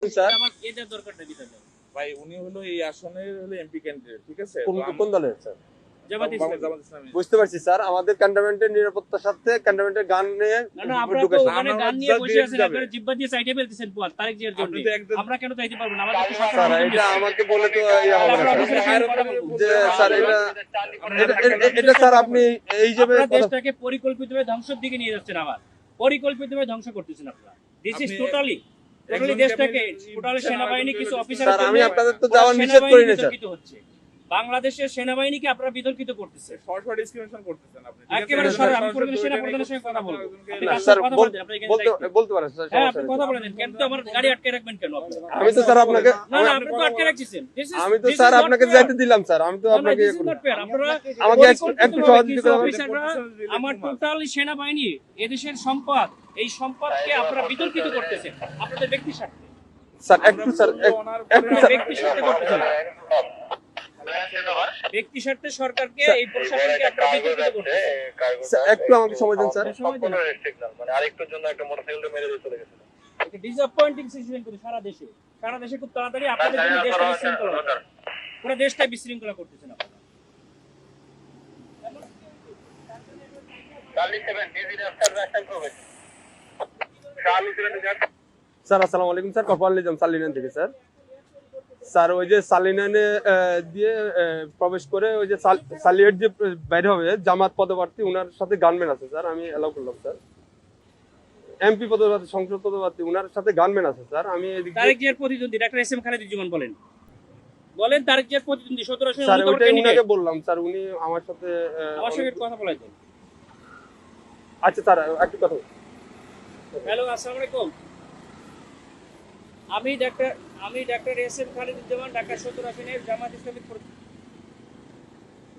Sir আমার এদের দরকারটা কি তাহলে? ভাই উনি হলো এই আসনের হলো এমপি ক্যান্ডিডেট, ঠিক আছে? কোন দলের স্যার? জামাত ইসলামী। জামাত ইসলামী। বুঝতে পারছি স্যার, আমাদের ক্যান্টনমেন্টের নিরাপত্তার সাথে ক্যান্টনমেন্টের গান নিয়ে না না, আপনারা তো ঢুকেছে। ওখানে গান নিয়ে বসে আছেন, আপনারা জিব্বা দিয়ে সাইডে ফেলতেছেন পোয়াত তারেক জিয়ার জন্য। আপনি তো একদম আমরা কেন চাইতে পারবো না? আমাদের তো স্যার সরকার এটা আমাকে বলে তো ইয়া হবে না আমরা স্যার। অফিসের সঙ্গে কথা বলবো। যে স্যার এটা স্যার আপনি এই যে আপনারা দেশটাকে পরিকল্পিতভাবে ধ্বংসের দিকে নিয়ে যাচ্ছেন, আবার পরিকল্পিতভাবে ধ্বংস করতেছেন আপনারা। দিস ইজ টোটালি দেশটাকে টোটালি সেনাবাহিনী কিছু অফিসার স্যার আমি আপনাদের তো যাওয়ার নিষেধ করি না স্যার। হচ্ছে বাংলাদেশের সেনাবাহিনীকে আপনারা বিতর্কিত করতেছে সরাসরি ডিসক্রিমিনেশন করতেছেন আপনি, ঠিক আছে? একেবারে সরাসরি। আমি পরিবেশ সেনা প্রধানের সঙ্গে কথা বলবো। আপনি না কার স্যার সাথে কথা বলতে আপনি এখানে দায়িত্ব? বলতে পারেন স্যার, হ্যাঁ, সমস্যা আপনি নেই। কথা বলেন। কেন তো আমার গাড়ি আটকে রাখবেন কেন আপনি? আমি তো স্যার আপনাকে না না, আপনি তো আটকে রাখছেন। আমি তো স্যার আপনাকে যাইতে দিলাম স্যার, আমি তো আপনাকে আমাকে একটু সহযোগিতা করবেন। অফিসাররা আমার টোটালি সেনাবাহিনী এদেশের সম্পদ, এই সম্পদকে আপনারা বিতর্কিত করতেছেন আপনাদের ব্যক্তি স্বার্থে। স্যার একটু স্যার একটু স্যার ব্যক্তি স্বার্থে করতেছেন, ব্যক্তি স্বার্থে সরকারকে এই প্রশাসনকে আপনারা বিতর্কিত করতেছেন। স্যার, একটু আমাকে সময় দিন স্যার। সময় দিন। মানে আরেকটুর জন্য একটা মোটরসাইকেলটা মেরে দিয়ে চলে গেছে। একটা ডিসঅ্যাপয়েন্টিং সিচুয়েশন করে সারা দেশে খুব তাড়াতাড়ি আপনাদের জন্য দেশটা বিশৃঙ্খলা হবে। পুরো দেশটা বিশৃঙ্খলা করতেছেন আপনারা। স্যার আসসালামু আলাইকুম স্যার, কপাল নিজাম সালিনান থেকে স্যার। স্যার ওই যে সালিনানে দিয়ে প্রবেশ করে ওই যে সালিয়েট যে বাইরে হবে জামাত পদপ্রার্থী, ওনার সাথে গানম্যান আছে স্যার, আমি এলাও করলাম স্যার। এমপি পদপ্রার্থী, সংসদ পদপ্রার্থী, ওনার সাথে গানম্যান আছে স্যার। আমি এদিকে তারেক জিয়ার প্রতিদ্বন্দ্বী ডাক্তার এস এম খালেদুজ্জামান বলেন তারেক জিয়ার প্রতিদ্বন্দ্বী 17 স্যার ওইটাই উনাকে বললাম স্যার, উনি আমার সাথে আমার সঙ্গে কথা বলা যায়। আচ্ছা স্যার একটু কথা। হ্যালো, আসসালামু আলাইকুম। আমি doctor S M Khaleduzzaman, Dhaka 17 আসনের জামাত ইসলামী।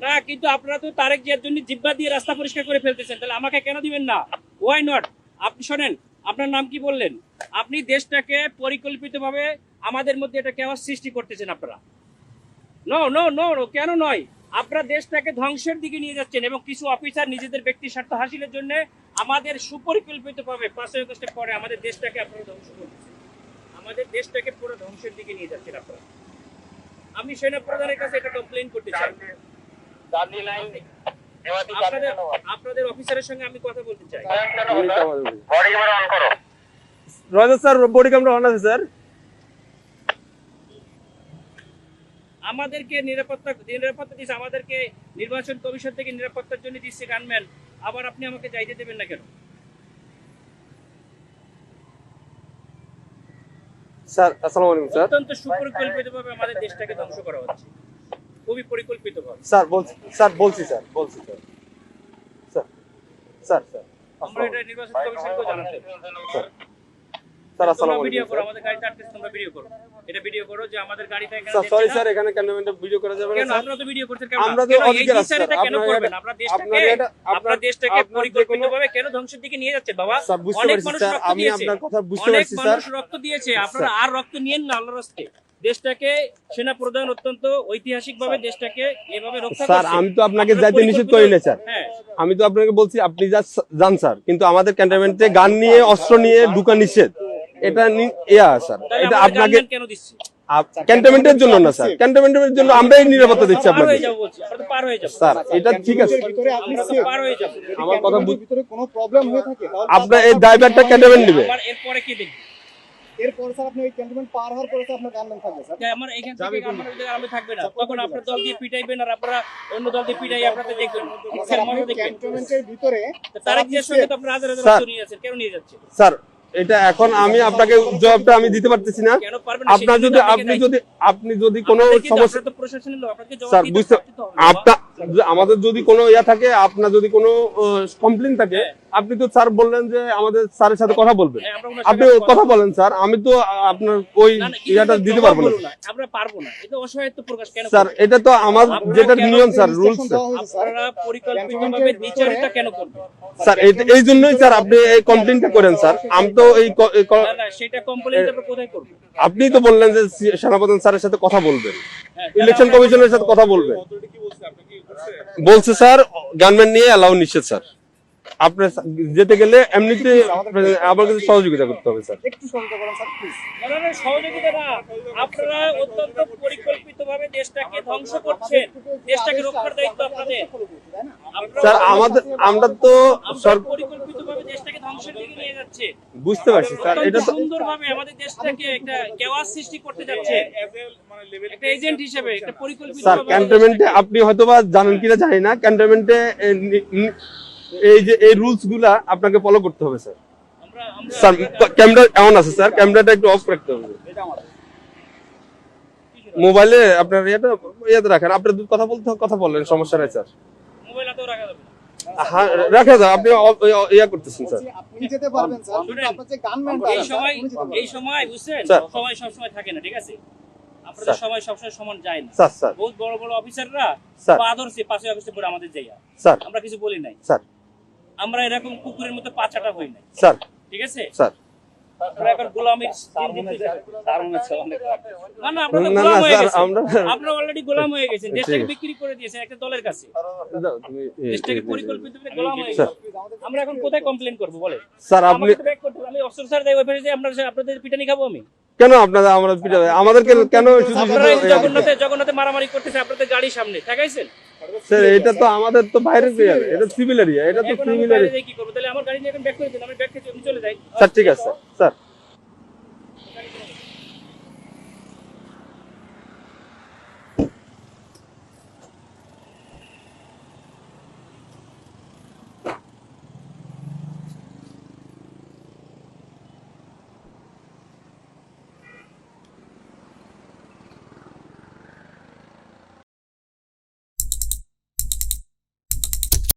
না কিন্তু আপনারা তো তারেক জিয়ার জন্য জিব্বা দিয়ে রাস্তা পরিষ্কার করে ফেলতেছেন, তাহলে আমাকে কেন দিবেন না? Why not? আপনি শোনেন, আপনার নাম কি বললেন? আপনি দেশটাকে পরিকল্পিতভাবে আমাদের মধ্যে এটা কেওয়াস সৃষ্টি করতেছেন আপনারা। নো নো নো নো, কেন নয়? আপনারা দেশটাকে ধ্বংসের দিকে নিয়ে যাচ্ছেন এবং কিছু অফিসার নিজেদের ব্যক্তি স্বার্থ হাসিলের জন্য আমাদের সুপরিকল্পিতভাবে 5 আগস্টের পরে আমাদের দেশটাকে আপনারা ধ্বংস করতেছেন, আমাদের দেশটাকে পুরো ধ্বংসের দিকে নিয়ে যাচ্ছেন আপনারা। আমি সেনা প্রধানের কাছে এটা কমপ্লেইন করতে চাই। আপনাদের অফিসারের সঙ্গে আমি কথা বলতে চাই। রয়েছে স্যার, বডি ক্যামেরা অন আছে স্যার। আমাদেরকে নিরাপত্তা দিচ্ছে, আমাদেরকে নির্বাচন কমিশন থেকে নিরাপত্তার জন্য দিচ্ছে গানম্যান, আবার আপনি আমাকে যাইতে দেবেন না কেন? স্যার আসসালামু আলাইকুম স্যার। অত্যন্ত সুপরিকল্পিতভাবে আমাদের দেশটাকে ধ্বংস করা হচ্ছে, খুবই পরিকল্পিতভাবে। স্যার বলছি স্যার স্যার আমরা এটা নির্বাচন কমিশনকেও জানাতে হবে। স্যার তোমরা আসসালামু ভিডিও আলাইকুম করো, আমাদের গাড়িতে আটকেছে, তোমরা ভিডিও করো, এটা ভিডিও করো যে আমাদের গাড়িটা এখানে স্যার। সরি দেখছে স্যার, না। এখানে ক্যান্টনমেন্টে ভিডিও করা যাবে না কেন স্যার। আপনারা তো ভিডিও করছেন কেন? আমরা তো কেন এই অধিকার আছে বিচারটা স্যার। কেন করবেন? আপনারা আপনার দেশটাকে আপনার পরিকল্পিতভাবে কেন ধ্বংসের দিকে নিয়ে যাচ্ছেন বাবা? স্যার বুঝতে অনেক পারছি মানুষ স্যার, রক্ত আমি দিয়েছে, আপনার কথা বুঝতে অনেক পারছি স্যার। মানুষ রক্ত দিয়েছে, আপনারা আর রক্ত নিয়েন না আল্লাহর রাস্তে। দেশটাকে সেনা প্রধান অত্যন্ত ঐতিহাসিকভাবে দেশটাকে এভাবে রক্ষা স্যার করছে। আমি তো আপনাকে আপনারা যাইতে নিষেধ করি না স্যার। হ্যাঁ, আমি তো আপনাকে বলছি আপনি যান স্যার, কিন্তু আমাদের ক্যান্টনমেন্টে গান নিয়ে অস্ত্র নিয়ে ঢুকা নিষেধ। এটা স্যার, তাহলে এটা আমরা আপনাকে গানম্যান কেন দিচ্ছি? ক্যান্টনমেন্টের জন্য না স্যার, ক্যান্টনমেন্টের জন্য আমরাই নিরাপত্তা দিচ্ছি পার আপনাকে হয়ে যাবো বলছি, আমরা তো পার হয়ে যাবো। স্যার। এটা ঠিক আছে, আমরা তো পার হয়ে যাবো। আমার কথা ভিতরে কোনো প্রবলেম হয়ে থাকে তাহলে আপনার এই ড্রাইভারটা ক্যান্টনমেন্ট নেবে। আবার এরপরে কি দেখবি? এরপর স্যার আপনি ওই ক্যান্টনমেন্ট পার হওয়ার পরে তো আপনার গানম্যান থাকবে স্যার। আমার এখান থেকে আমার ওই জায়গায় আমি থাকবে না, তখন আপনার দল দিয়ে পিটাইবেন আর আপনারা অন্য দল দিয়ে পিটাই আপনাদের দেখবেন, স্যার আপনি মজা দেখবেন। ক্যান্টনমেন্টের ভিতরে তারেক জিয়ার সঙ্গে তো আপনারা হাজার হাজার স্যার। রক্ত নিয়ে যাচ্ছেন, কেন নিয়ে যাচ্ছে? স্যার এটা এখন আমি আপনাকে জবাবটা আমি দিতে পারতেছি না। কেন পারবেন না? আপনার সেটা যদি তো আপনাকে আপনি যদি কোনো আপনাদের কিন্তু সমস্যা আপনারা তো প্রশাসনের লোক, আপনাকে জবাব স্যার দিতে বুঝতে পারতে হবে। আপনার আমাদের যদি কোনো ইয়া থাকে, আপনার যদি কোনো কমপ্লেইন থাকে, আপনি তো স্যার বললেন যে আমাদের স্যারের সাথে কথা বলবেন। হ্যাঁ, আমরা ওনার আপনি সাথে কথা বলেন স্যার, আমি তো আপনার ওই না, না, ইয়াটা কিন্তু দিতে জবাব পারবো না বলুন না, আমরা পারবো না, এটা অসহায়ত্ব প্রকাশ কেন স্যার। করবেন? এটা তো আমার আপনারা যেটা কেন নিয়ম স্যার, রুলস ইনস্ট্রাকশন দেওয়া হয়েছে স্যার। আপনারা পরিকল্পিতভাবে বিচারিতা কেন করবেন? স্যার। এই জন্যই স্যার আপনি এই কমপ্লেইনটা করেন স্যার। আমি তো না না, সেটা কমপ্লেইন আমরা কোথায় করব? আপনি তো বললেন যে সেনাপ্রধান স্যারের সাথে কথা বলবেন, হ্যাঁ, ইলেকশন কমিশনের সাথে কথা বলবেন। বলছে স্যার গানম্যান নিয়ে অ্যালাউ নিষেধ স্যার। আপনার যেতে গেলে এমনিতে আমার কাছে সহযোগিতা করতে হবে স্যার। একটু সহযোগিতা করেন স্যার প্লিজ। না, সহযোগিতা না, আপনারা অত্যন্ত পরিকল্পিতভাবে দেশটাকে ধ্বংস করছেন, দেশটাকে রক্ষার দায়িত্ব আপনাদের। স্যার আমরা তো আপনারা পরিকল্পিতভাবে দেশটাকে ধ্বংসের দিকে নিয়ে যাচ্ছে, বুঝতে পারছি স্যার, এটা তো সুন্দরভাবে আমাদের দেশটাকে একটা কেওয়াস সৃষ্টি করতে যাচ্ছে একটা এজেন্ট হিসেবে, একটা পরিকল্পিত স্যার ক্যান্টনমেন্টে আপনি হয়তোবা জানেন কিনা জানি না, ক্যান্টনমেন্টে এই যে এই রুলস গুলা আপনাকে ফলো করতে হবে স্যার। স্যার ক্যামেরা এমন আছে স্যার, ক্যামেরাটা একটু অফ রাখতে হবে। মোবাইলে আপনার ইয়াতে রাখেন, আপনার কথা বললেন, সমস্যা নাই স্যার। মোবাইল হাতেও রাখা যাবে না। হ্যাঁ রাখা যায়, আপনি ইয়া করতেছেন স্যার। বলছি, আপনি যেতে পারবেন স্যার, কিন্তু আপনার যে গানম্যানটা এই সময় বুঝছেন, স্যার। সময় সবসময় থাকে না, ঠিক আছে? আপনাদের স্যার। সময় সবসময় সমান যায় না। স্যার বহুত বড় বড় অফিসাররা স্যার। পা ধরছে 5 আগস্টে পরে আমাদের যাইয়া, স্যার আমরা কিছু বলি নাই। স্যার আমরা এরকম কুকুরের মতো পাচাটা হই নাই, স্যার ঠিক আছে? স্যার আমরা এখন গোলামির দিন দিতে যাই। না না, আপনারা তো না, গোলাম না, হয়ে স্যার, গেছেন, আমরা- আপনারা অলরেডি গোলাম হয়ে গেছেন, ঠিক দেশটাকে আছে। বিক্রি করে দিয়েছেন একটা দলের কাছে, দাও, তুমি দেশটাকে পরিকল্পিতভাবে গোলাম হয়ে স্যার। গেছেন। আমরা এখন কোথায় কমপ্লেন করবো বলে? স্যার আপনি আমাকে তো back করতে হবে। আমি অস্ত্র স্যার দেয় ওইখানে যে আপনাদের পিটানি খাবো আমি? কেন আমরা পিটাবে আমাদেরকে কেন শুধু আপনারা এই শুধু জগন্নাথে মারামারি করতেছে আপনাদের গাড়ির সামনে ঠেকাইছেন। স্যার এটা তো আমাদের তো বাইরের এরিয়া, এটা সিভিল এরিয়া, এটা তো এখন আমি সিভিল বাইরে এরিয়া। যেয়ে কি করবো? তাহলে আমার গাড়ি নিয়ে এখন ব্যাক করে দিন, আমি ব্যাক থেকে আমি চলে যাই। স্যার ঠিক আছে স্যার।